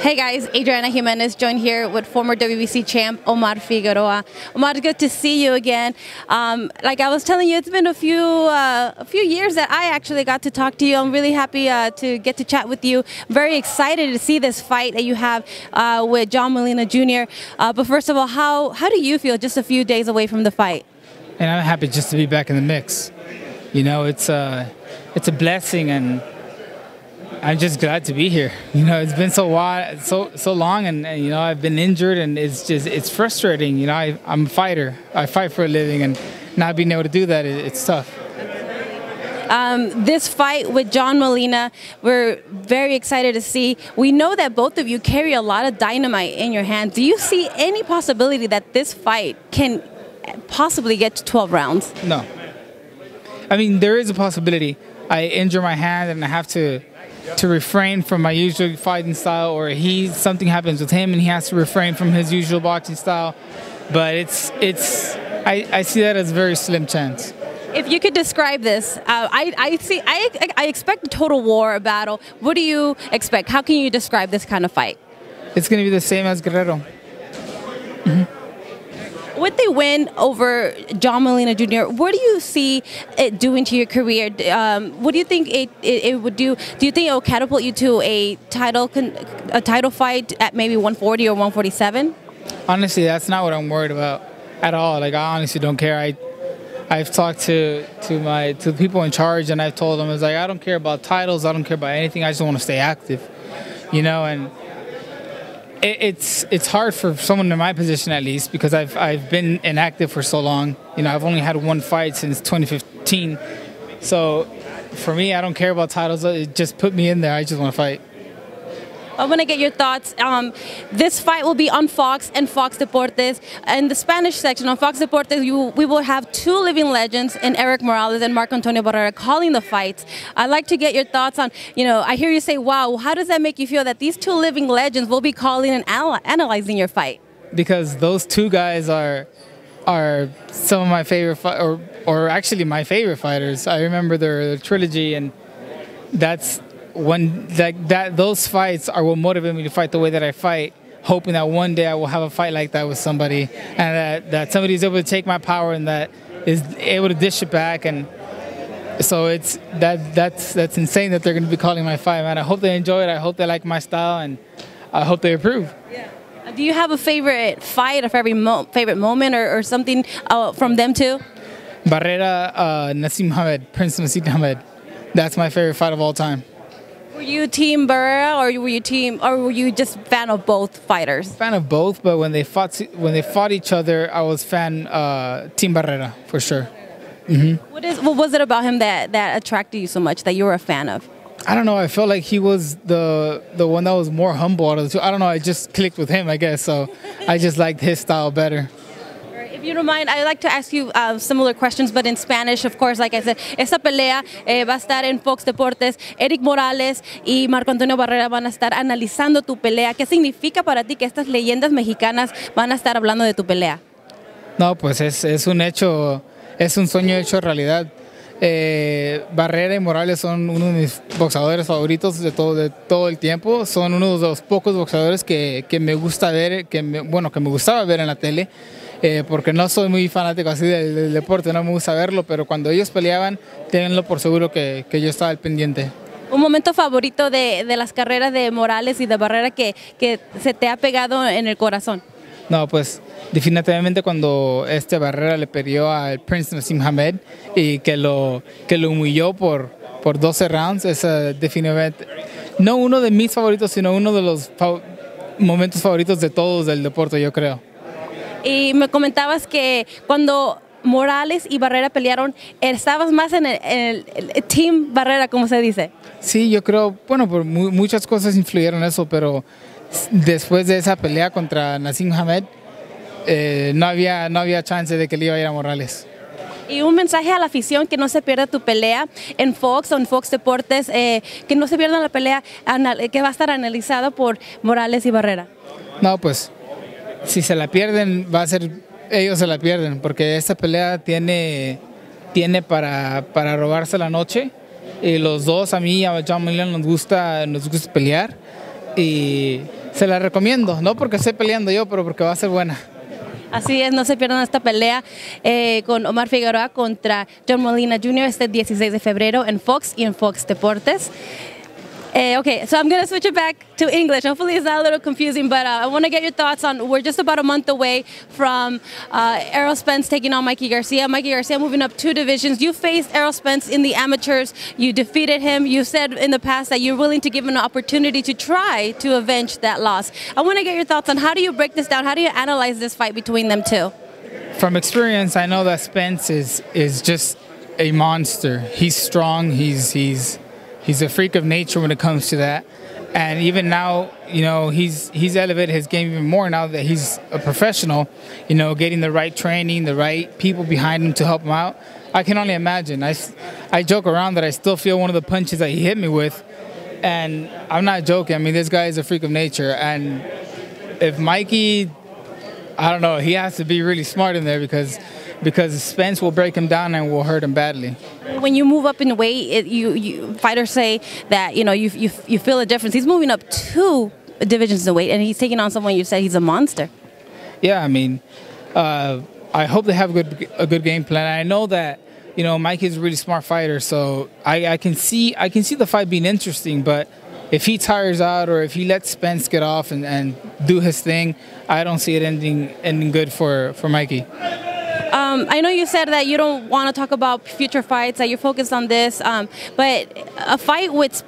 Hey guys, Adriana Jimenez joined here with former WBC champ Omar Figueroa. Omar, good to see you again. Like I was telling you, it's been a few years that I actually got to talk to you. I'm really happy to get to chat with you. Very excited to see this fight that you have with John Molina Jr. But first of all, how do you feel just a few days away from the fight? And I'm happy just to be back in the mix. You know, it's a blessing, and I'm just glad to be here. You know, it's been so long, and you know, I've been injured, and it's frustrating. You know, I'm a fighter. I fight for a living, and not being able to do that, it's tough. This fight with John Molina, we're very excited to see. We know that both of you carry a lot of dynamite in your hands. Do you see any possibility that this fight can possibly get to 12 rounds? No. I mean, there is a possibility. I injure my hand, and I have to refrain from my usual fighting style, or something happens with him and he has to refrain from his usual boxing style. But I see that as a very slim chance. If you could describe this, I expect a total war, a battle. What do you expect? How can you describe this kind of fight? It's going to be the same as Guerrero. With the win over John Molina Jr., what do you see it doing to your career? What do you think it would do? Do you think it will catapult you to a title fight at maybe 140 or 147? Honestly, that's not what I'm worried about at all. Like, I honestly don't care. I've talked to the people in charge, and I've told them, I don't care about titles. I don't care about anything. I just want to stay active, you know. And it's hard for someone in my position, at least, because I've been inactive for so long. You know, I've only had one fight since 2015. So for me, I don't care about titles. It just put me in there. I just want to fight. I want to get your thoughts. This fight will be on Fox and Fox Deportes. In the Spanish section on Fox Deportes, we will have two living legends in Eric Morales and Marco Antonio Barrera calling the fights. I'd like to get your thoughts on, you know, I hear you say, wow, how does that make you feel that these two living legends will be calling and analyzing your fight? Because those two guys are some of my favorite, or actually my favorite fighters. I remember their trilogy, and those fights are what motivate me to fight the way that I fight, hoping that one day I will have a fight like that with somebody, and that somebody's able to take my power and that is able to dish it back. And so that's insane that they're going to be calling my fight, man. I hope they enjoy it. I hope they like my style, and I hope they approve. Yeah. Do you have a favorite fight, favorite moment, or something from them too? Barrera, Naseed, Prince Naseed Hamed. That's my favorite fight of all time. Were you team Barrera, or were you just fan of both fighters? Fan of both, but when they fought each other, I was fan team Barrera for sure. What was it about him that attracted you so much, that you were a fan of? I don't know. I felt like he was the one that was more humble out of the two. I don't know. I just clicked with him, I guess. So I just liked his style better. If you don't mind, I'd like to ask you similar questions, but in Spanish, of course. Like I said, esta pelea va a estar en Fox Deportes. Eric Morales y Marco Antonio Barrera van a estar analizando tu pelea. ¿Qué significa para ti que estas leyendas mexicanas van a estar hablando de tu pelea? No, pues es un hecho, es un sueño hecho realidad. Barrera y Morales son uno de mis boxeadores favoritos de todo el tiempo. Son uno de los pocos boxeadores que me gusta ver, que me gustaba ver en la tele. Porque no soy muy fanático así del deporte, no me gusta verlo, pero cuando ellos peleaban, tenganlo por seguro que yo estaba al pendiente. ¿Un momento favorito de las carreras de Morales y de Barrera que se te ha pegado en el corazón? No, pues definitivamente cuando Barrera le peleó al Prince Naseed Hamed y que lo humilló por 12 rounds, es definitivamente no uno de mis favoritos, sino uno de los momentos favoritos de todos del deporte, yo creo. Y me comentabas que cuando Morales y Barrera pelearon, estabas más en el team Barrera, como se dice. Sí, yo creo, bueno, por muchas cosas influyeron eso, pero después de esa pelea contra Naseed Hamed, no había chance de que le iba a ir a Morales. Y un mensaje a la afición, que no se pierda tu pelea en Fox o en Fox Deportes, que no se pierda la pelea que va a estar analizada por Morales y Barrera. No, pues si se la pierden, va a ser ellos se la pierden, porque esta pelea tiene para robarse la noche. Y los dos, a mí y a John Molina nos gusta pelear, y Se la recomiendo, no porque esté peleando yo, pero porque va a ser buena. Así es, no se pierdan esta pelea con Omar Figueroa contra John Molina Jr. este 16 de febrero en Fox y en Fox Deportes. Okay, so I'm going to switch it back to English. Hopefully it's not a little confusing, but I want to get your thoughts on, we're just about a month away from Errol Spence taking on Mikey Garcia. Mikey Garcia moving up 2 divisions. You faced Errol Spence in the amateurs. You defeated him. You said in the past that you're willing to give him an opportunity to try to avenge that loss. I want to get your thoughts on how do you break this down? How do you analyze this fight between them two? From experience, I know that Spence is just a monster. He's strong. He's a freak of nature when it comes to that. And even now, you know, he's elevated his game even more now that he's a professional, you know, getting the right training, the right people behind him to help him out. I can only imagine. I joke around that I still feel one of the punches that he hit me with. And I'm not joking. I mean, this guy is a freak of nature. And if Mikey, I don't know, he has to be really smart in there because Spence will break him down and will hurt him badly. When you move up in weight, you fighters say that you feel a difference. He's moving up 2 divisions in weight, and he's taking on someone you said he's a monster. Yeah, I mean, I hope they have a good game plan. I know that Mikey's a really smart fighter, so I can see the fight being interesting. But if he tires out or if he lets Spence get off and do his thing, I don't see it ending good for Mikey. I know you said that you don't want to talk about future fights, that you're focused on this, but a fight with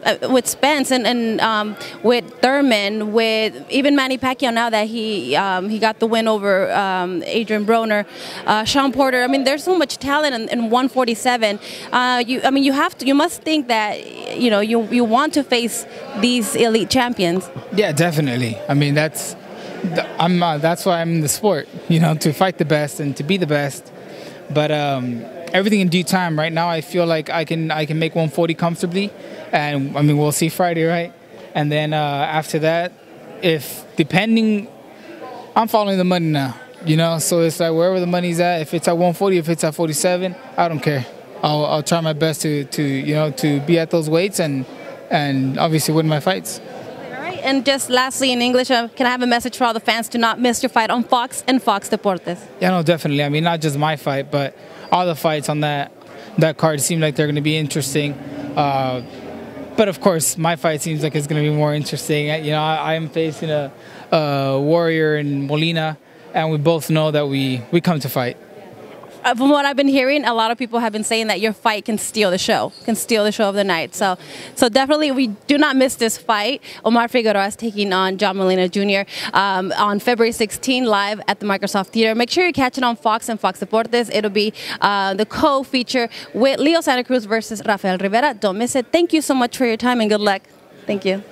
Spence and with Thurman, with even Manny Pacquiao now that he got the win over Adrian Broner, Sean Porter. I mean, there's so much talent in 147. You must think that you want to face these elite champions. Yeah, definitely. I mean, that's why I'm in the sport, to fight the best and to be the best. But everything in due time. Right now, I feel like I can make 140 comfortably, and I mean we'll see Friday, right? And then after that, I'm following the money now, So it's like wherever the money's at. If it's at 140, if it's at 47, I don't care. I'll try my best to be at those weights and obviously win my fights. And just lastly, in English, can I have a message for all the fans to not miss your fight on Fox and Fox Deportes? Yeah, no, definitely. I mean, not just my fight, but all the fights on that card seem like they're going to be interesting. But of course, my fight seems like it's going to be more interesting. I'm facing a warrior in Molina, and we both know that we come to fight. From what I've been hearing, a lot of people have been saying that your fight can steal the show, of the night. So definitely, we do not miss this fight. Omar Figueroa is taking on John Molina Jr. On February 16 live at the Microsoft Theater. Make sure you catch it on Fox and Fox Deportes. It'll be the co-feature with Leo Santa Cruz versus Rafael Rivera. Don't miss it. Thank you so much for your time and good luck. Thank you.